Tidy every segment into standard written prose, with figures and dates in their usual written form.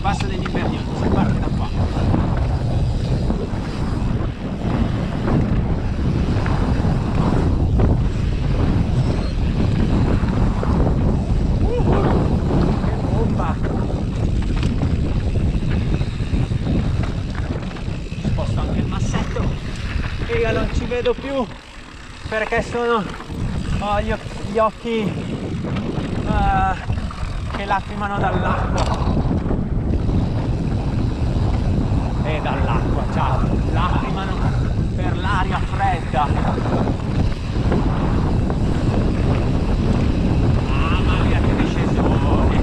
passo degli Invernioti, si parte da qua. Che bomba! Sposto anche il massetto e io non ci vedo più perché ho gli occhi che lacrimano dall'acqua. E dall'acqua, ciao, lacrimano per l'aria fredda. Mamma mia che discesone,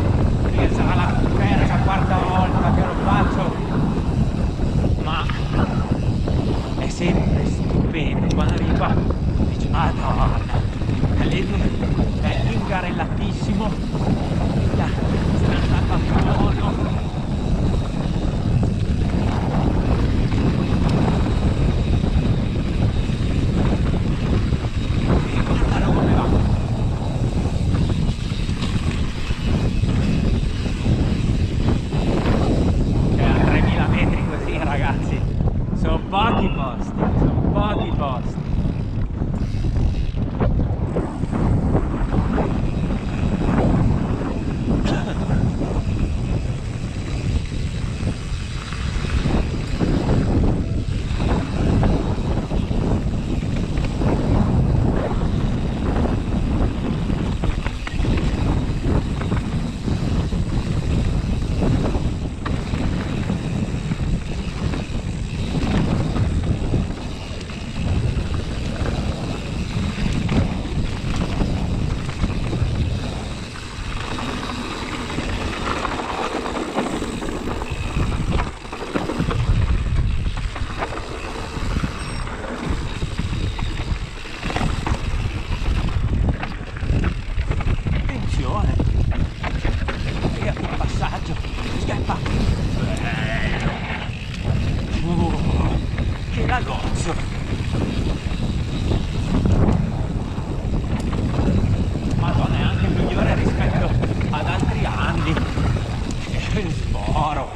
che sarà la terza, quarta volta che lo faccio, ma è sempre stupendo quando arrivi qua, dici madonna, è ingarellatissimo, sono andato a fondo. Sono pochi posti. Che lagozzo! Madonna, è anche migliore rispetto ad altri anni. Che sboro!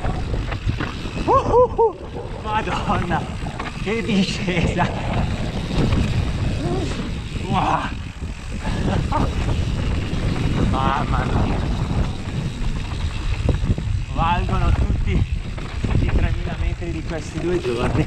Madonna, che discesa! Wow. Mamma mia! Valgono tutti i 3000 metri di questi 2 giorni.